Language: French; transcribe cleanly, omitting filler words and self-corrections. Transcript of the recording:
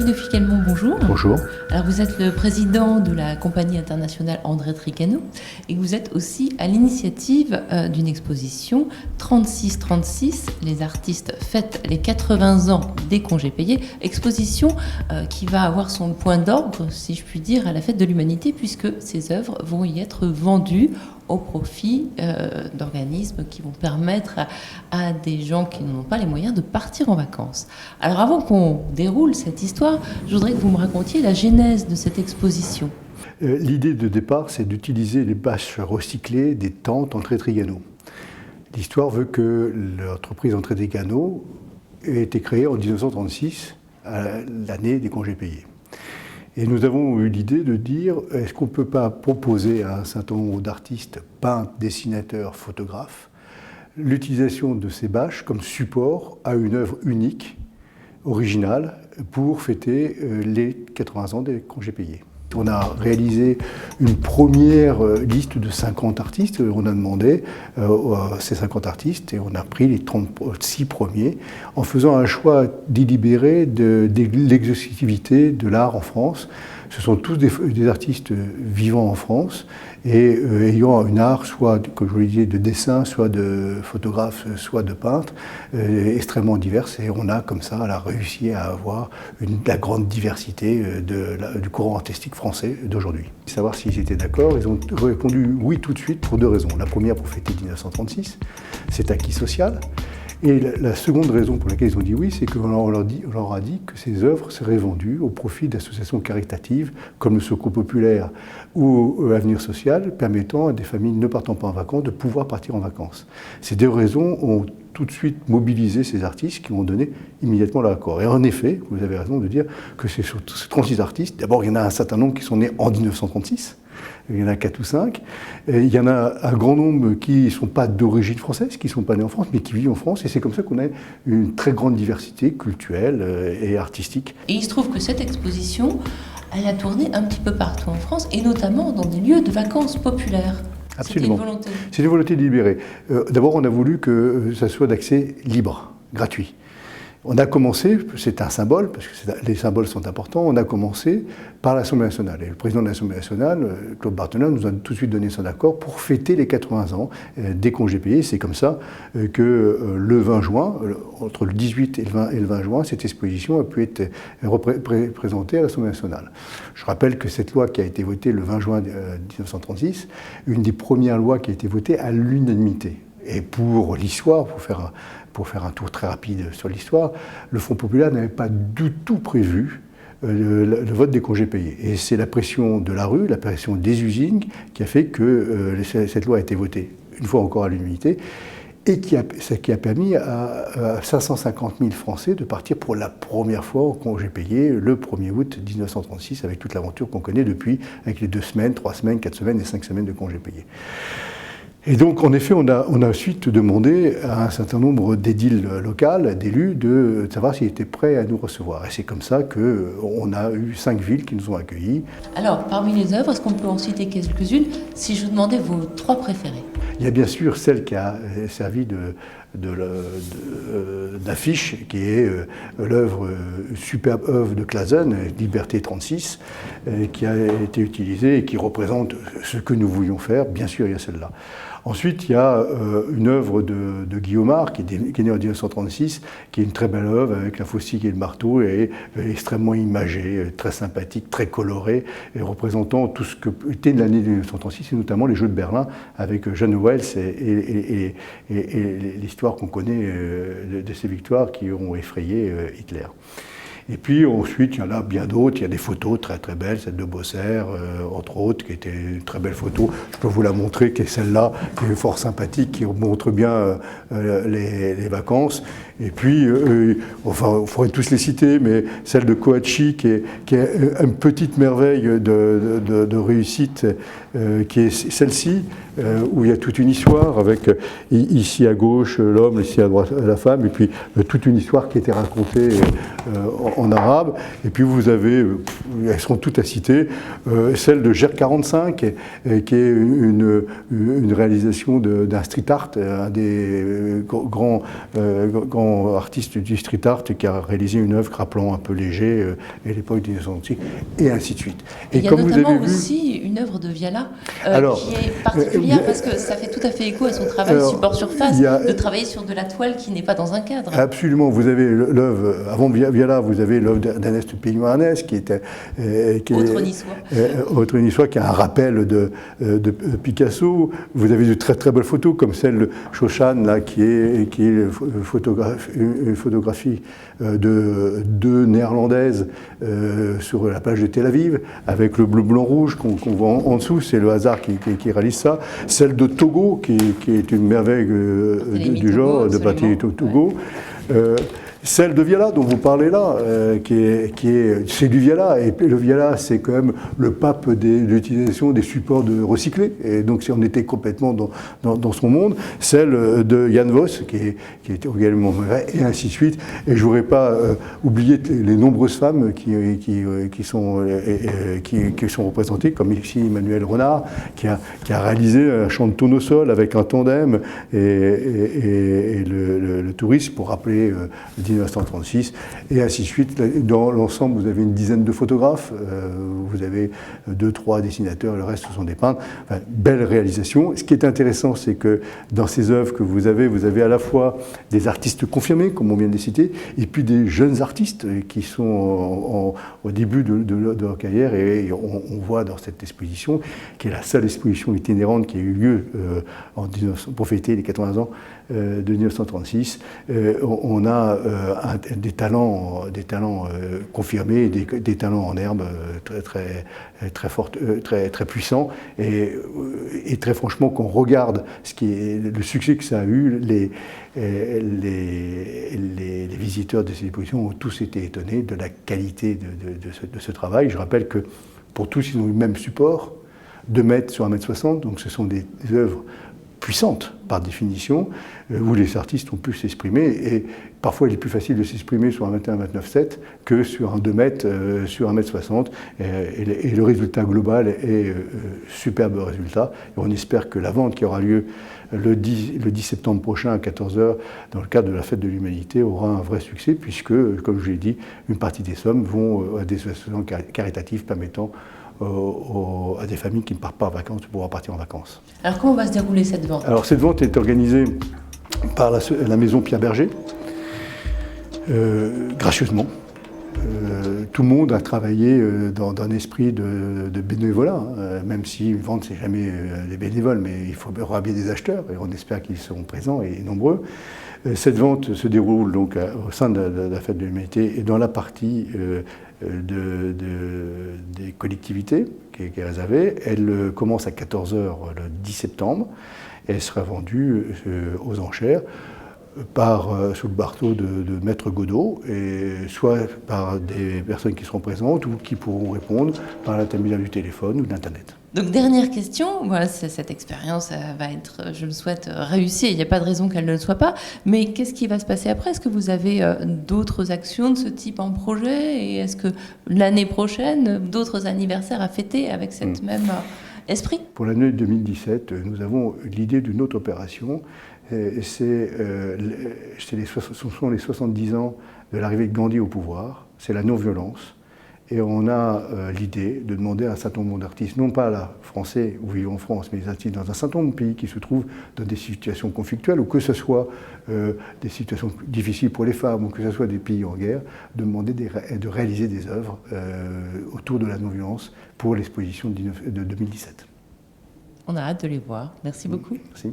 Dominique de Ficquelmont, bonjour. Bonjour. Alors vous êtes le président de la compagnie internationale André Tricano et vous êtes aussi à l'initiative d'une exposition 36-36, les artistes fêtent les 80 ans des congés payés, exposition qui va avoir son point d'ordre, si je puis dire, à la fête de l'humanité puisque ces œuvres vont y être vendues au profit d'organismes qui vont permettre à des gens qui n'ont pas les moyens de partir en vacances. Alors avant qu'on déroule cette histoire, je voudrais que vous me racontiez la genèse de cette exposition. L'idée de départ, c'est d'utiliser les bâches recyclées des tentes André Tricano. L'histoire veut que l'entreprise André Tricano ait été créée en 1936, l'année des congés payés. Et nous avons eu l'idée de dire, est-ce qu'on ne peut pas proposer à un certain nombre d'artistes, peintres, dessinateurs, photographes, l'utilisation de ces bâches comme support à une œuvre unique, originale, pour fêter les 80 ans des congés payés. On a réalisé une première liste de 50 artistes. On a demandé ces 50 artistes et on a pris les 36 premiers en faisant un choix délibéré de l'exhaustivité de l'art en France. Ce sont tous des artistes vivant en France et ayant un art soit, comme je vous l'ai dit, de dessin, soit de photographe, soit de peintre, extrêmement divers. Et on a comme ça réussi à avoir la grande diversité du courant artistique français d'aujourd'hui. Savoir s'ils étaient d'accord, ils ont répondu oui tout de suite pour deux raisons. La première pour fêter 1936, c'est acquis social. Et la seconde raison pour laquelle ils ont dit oui, c'est qu'on leur a dit que ces œuvres seraient vendues au profit d'associations caritatives comme le Secours populaire ou Avenir social, permettant à des familles ne partant pas en vacances de pouvoir partir en vacances. Ces deux raisons ont tout de suite mobilisé ces artistes qui ont donné immédiatement leur accord. Et en effet, vous avez raison de dire que c'est sur ces 36 artistes, d'abord il y en a un certain nombre qui sont nés en 1936, il y en a 4 ou 5. Il y en a un grand nombre qui ne sont pas d'origine française, qui ne sont pas nés en France, mais qui vivent en France. Et c'est comme ça qu'on a une très grande diversité culturelle et artistique. Et il se trouve que cette exposition, elle a tourné un petit peu partout en France, et notamment dans des lieux de vacances populaires. Absolument. C'était une volonté. C'est une volonté délibérée. D'abord, on a voulu que ça soit d'accès libre, gratuit. On a commencé, c'est un symbole, parce que les symboles sont importants, on a commencé par l'Assemblée nationale. Et le président de l'Assemblée nationale, Claude Barthelin, nous a tout de suite donné son accord pour fêter les 80 ans des congés payés. C'est comme ça que le 20 juin, entre le 18 et le 20 juin, cette exposition a pu être présentée à l'Assemblée nationale. Je rappelle que cette loi qui a été votée le 20 juin 1936, une des premières lois qui a été votée à l'unanimité. Et pour l'histoire, pour faire un tour très rapide sur l'histoire, le Front populaire n'avait pas du tout prévu le vote des congés payés. Et c'est la pression de la rue, la pression des usines qui a fait que cette loi a été votée une fois encore à l'unanimité et qui a permis à 550 000 Français de partir pour la première fois au congé payé le 1er août 1936 avec toute l'aventure qu'on connaît depuis, avec les 2 semaines, 3 semaines, 4 semaines et 5 semaines de congés payés. Et donc, en effet, on a ensuite demandé à un certain nombre d'édiles locales, d'élus, de savoir s'ils étaient prêts à nous recevoir. Et c'est comme ça qu'on a eu 5 villes qui nous ont accueillis. Alors, parmi les œuvres, est-ce qu'on peut en citer quelques-unes si je vous demandais vos 3 préférées? Il y a bien sûr celle qui a servi d'affiche, qui est l'œuvre, superbe œuvre de Clasen, Liberté 36, qui a été utilisée et qui représente ce que nous voulions faire. Bien sûr, il y a celle-là. Ensuite, il y a une œuvre de Guillaumard, qui est née en 1936, qui est une très belle œuvre avec la faucille et le marteau, et extrêmement imagée, très sympathique, très colorée, et représentant tout ce que était l'année 1936, et notamment les Jeux de Berlin, avec Jeanne Wells et l'histoire qu'on connaît de ces victoires qui ont effrayé Hitler. Et puis ensuite, il y en a bien d'autres. Il y a des photos très très belles, celle de Bosser, entre autres, qui était une très belle photo. Je peux vous la montrer, qui est celle-là, qui est fort sympathique, qui montre bien les vacances. Et puis, enfin, il faudrait tous les citer, mais celle de Coachi, qui est une petite merveille de réussite, qui est celle-ci, où il y a toute une histoire, avec ici à gauche l'homme, ici à droite la femme, et puis toute une histoire qui a été racontée en arabe. Et puis vous avez, elles seront toutes à citer, celle de GER 45, qui est une réalisation d'un street art, un des grands grand artiste du street art qui a réalisé une œuvre rappelant un peu Léger et l'époque des 1960, et ainsi de suite. Et il y a notamment aussi une œuvre de Viala qui est particulière parce que ça fait tout à fait écho à son travail support-surface, de travailler sur de la toile qui n'est pas dans un cadre. Absolument. Vous avez l'œuvre, avant Viala, vous avez l'œuvre d'Ernest Pignon-Arnès qui était autre niçois, qui a un rappel de Picasso. Vous avez de très très belles photos comme celle de Chauchan, là, qui est une photographie de deux néerlandaises sur la plage de Tel Aviv, avec le bleu, blanc, rouge qu'on voit en dessous. C'est le hasard qui réalise ça. Celle de Togo, qui est une merveille du genre, de Barthélemy Togo. Celle de Viala dont vous parlez là, c'est du Viala, et le Viala c'est quand même le pape de l'utilisation des supports recyclés, et donc on était complètement dans son monde. Celle de Jan Voss qui était également vrai, et ainsi de suite. Et je voudrais pas oublier les nombreuses femmes qui sont représentées, comme ici Emmanuelle Renard, qui a réalisé un chant de tournesol avec un tandem et le touriste pour rappeler 1936, et ainsi de suite. Dans l'ensemble, vous avez une dizaine de photographes, vous avez 2-3 dessinateurs, le reste sont des peintres. Enfin, belle réalisation. Ce qui est intéressant, c'est que dans ces œuvres que vous avez à la fois des artistes confirmés, comme on vient de les citer, et puis des jeunes artistes qui sont au début de leur carrière, et on voit dans cette exposition, qui est la seule exposition itinérante qui a eu lieu pour fêter les 80 ans de 1936, on a des talents confirmés, des talents en herbe très forts, très puissants, et très franchement, qu'on regarde le succès que ça a eu, les visiteurs de ces expositions ont tous été étonnés de la qualité de ce travail. Je rappelle que pour tous, ils ont eu le même support, 2 mètres sur 1,60 m, donc ce sont des œuvres puissante par définition, où les artistes ont pu s'exprimer, et parfois il est plus facile de s'exprimer sur un 21-29-7 que sur un 2 mètres sur 1,60 m, et le résultat global est superbe résultat, et on espère que la vente qui aura lieu le 10 septembre prochain à 14h dans le cadre de la Fête de l'Humanité aura un vrai succès, puisque, comme je l'ai dit, une partie des sommes vont à des associations caritatives permettant à des familles qui ne partent pas en vacances de pouvoir partir en vacances. Alors comment va se dérouler cette vente? Alors cette vente est organisée par la maison Pierre Berger, gracieusement. Tout le monde a travaillé dans un esprit de bénévolat, même si une vente, c'est jamais des bénévoles, mais il faudra bien des acheteurs, et on espère qu'ils seront présents et nombreux. Cette vente se déroule donc au sein de la Fête de l'Humanité et dans la partie des collectivités qui est réservée. Elle commence à 14h le 10 septembre et elle sera vendue aux enchères sous le marteau de Maître Godot, et soit par des personnes qui seront présentes ou qui pourront répondre par l'intermédiaire du téléphone ou d'Internet. Donc dernière question, voilà, cette expérience va être, je le souhaite, réussie, il n'y a pas de raison qu'elle ne le soit pas, mais qu'est-ce qui va se passer après? Est-ce que vous avez d'autres actions de ce type en projet, et est-ce que l'année prochaine, d'autres anniversaires à fêter avec cette même esprit? Pour l'année 2017, nous avons l'idée d'une autre opération. Ce sont les 70 ans de l'arrivée de Gandhi au pouvoir, c'est la non-violence. Et on a l'idée de demander à un certain nombre d'artistes, non pas là, français ou vivant en France, mais des artistes dans un certain nombre de pays qui se trouvent dans des situations conflictuelles, ou que ce soit des situations difficiles pour les femmes, ou que ce soit des pays en guerre, de demander de réaliser des œuvres autour de la non-violence pour l'exposition de 2017. On a hâte de les voir. Merci beaucoup. Merci.